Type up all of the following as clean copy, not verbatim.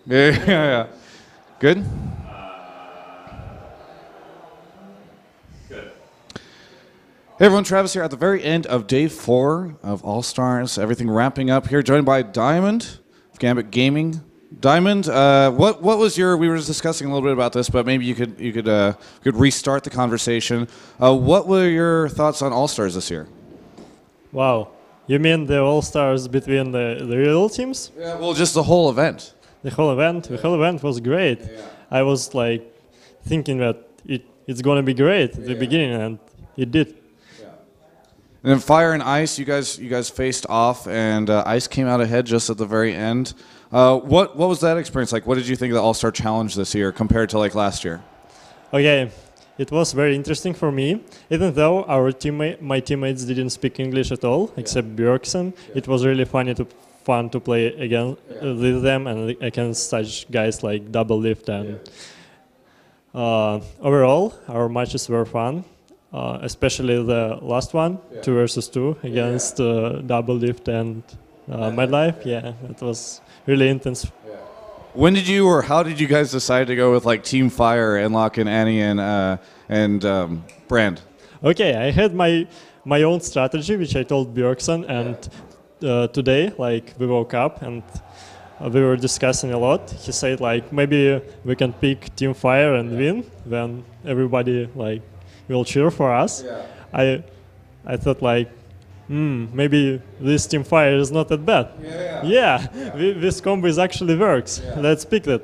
Yeah, yeah, yeah. Good? Hey everyone, Travis here at the very end of day 4 of All-Stars. Everything wrapping up here, joined by Diamond of Gambit Gaming. Diamond, what was your? We were discussing a little bit about this, but maybe you could restart the conversation. What were your thoughts on All-Stars this year? Wow, you mean the All-Stars between the real teams? Yeah, well, just the whole event. The whole event was great. Yeah. I was like thinking that it's gonna be great at the beginning, and it did. And then Fire and Ice, you guys faced off, and Ice came out ahead just at the very end. What was that experience like? What did you think of the All-Star Challenge this year compared to like last year? Okay, it was very interesting for me. Even though my teammates didn't speak English at all, except Björksen, it was really fun to play with them and against such guys like Double Lift. And overall, our matches were fun. Especially the last one, 2 versus 2 against Double Lift and Madlife. Yeah, it was really intense. When did you or how did you guys decide to go with like Team Fire and lock in Annie and Brand? Okay, I had my own strategy, which I told Björksen, and today, like, we woke up and we were discussing a lot. He said like maybe we can pick Team Fire and win, then everybody like will cheer for us. I thought like, maybe this Team Fire is not that bad. This combo is actually works. Let's pick it.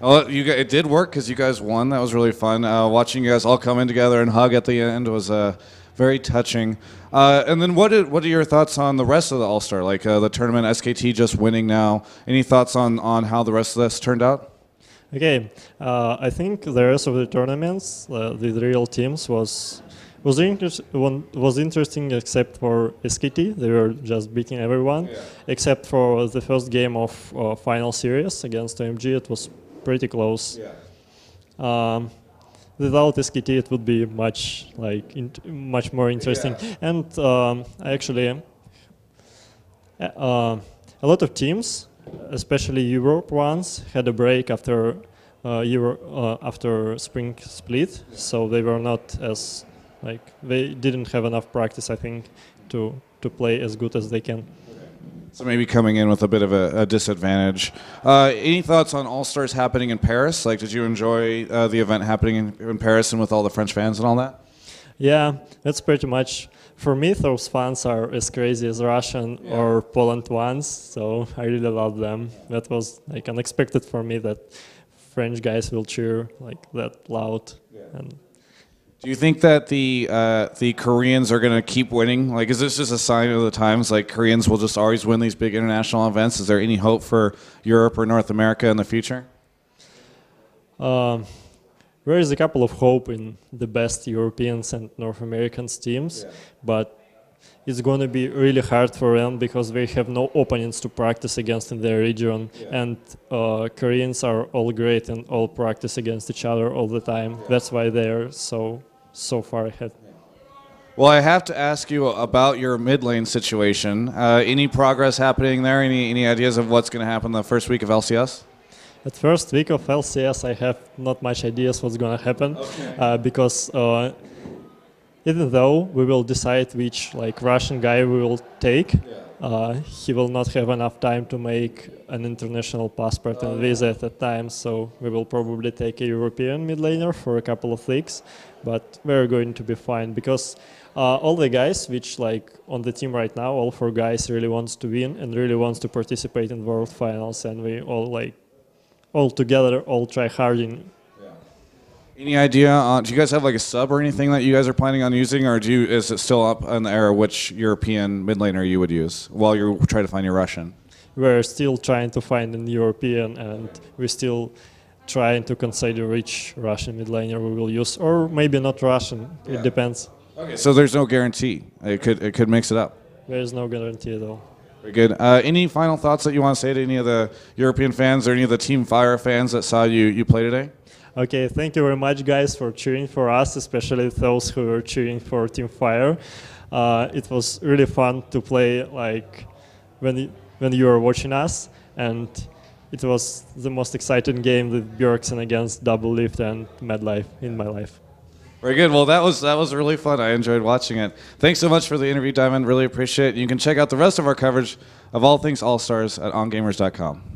Well, it did work because you guys won. That was really fun. Watching you guys all come in together and hug at the end was very touching. And then what are your thoughts on the rest of the All-Star? Like the tournament, SKT just winning now. Any thoughts on how the rest of this turned out? Okay, I think the rest of the tournaments, the real teams was interesting except for SKT. They were just beating everyone, except for the first game of final series against OMG. It was pretty close. Without SKT, it would be much more interesting. And actually, a lot of teams, especially Europe ones, had a break after after spring split, so they were not as they didn't have enough practice, I think, to play as good as they can. So maybe coming in with a bit of a disadvantage. Any thoughts on All-Stars happening in Paris? Like, did you enjoy the event happening in Paris and with all the French fans and all that? Yeah, that's pretty much. For me, those fans are as crazy as Russian or Poland ones, so I really love them. That was like unexpected for me that French guys will cheer like that loud. And do you think that the Koreans are going to keep winning? Like, is this just a sign of the times? Like, Koreans will just always win these big international events? Is there any hope for Europe or North America in the future? There is a couple of hope in the best Europeans and North Americans teams, but it's going to be really hard for them because they have no opponents to practice against in their region, and Koreans are all great and all practice against each other all the time. That's why they're so far ahead. Well, I have to ask you about your mid lane situation. Any progress happening there? Any ideas of what's going to happen the first week of LCS? At first week of LCS, I have not much ideas what's going to happen, because even though we will decide which Russian guy we will take, he will not have enough time to make an international passport and visa at that time, so we will probably take a European mid laner for a couple of weeks, but we're going to be fine because all the guys which on the team right now, all 4 guys really wants to win and really wants to participate in World Finals, and we all together, all try hard in. Any idea on, do you guys have like a sub or anything that you guys are planning on using, or is it still up in the air which European mid laner you would use while you're trying to find your Russian? We're still trying to find an European, and we're still trying to consider which Russian mid laner we will use, or maybe not Russian, it depends. Okay, so there's no guarantee. It could mix it up. There is no guarantee at all. Very good. Any final thoughts that you want to say to any of the European fans or any of the Team Fire fans that saw you play today? Okay, thank you very much, guys, for cheering for us, especially those who were cheering for Team Fire. It was really fun to play when you were watching us, and it was the most exciting game with Bjergsen against Double Lift and Mad Life in my life. Very good. Well, that was really fun. I enjoyed watching it. Thanks so much for the interview, Diamond. Really appreciate it. You can check out the rest of our coverage of all things All-Stars at ongamers.com.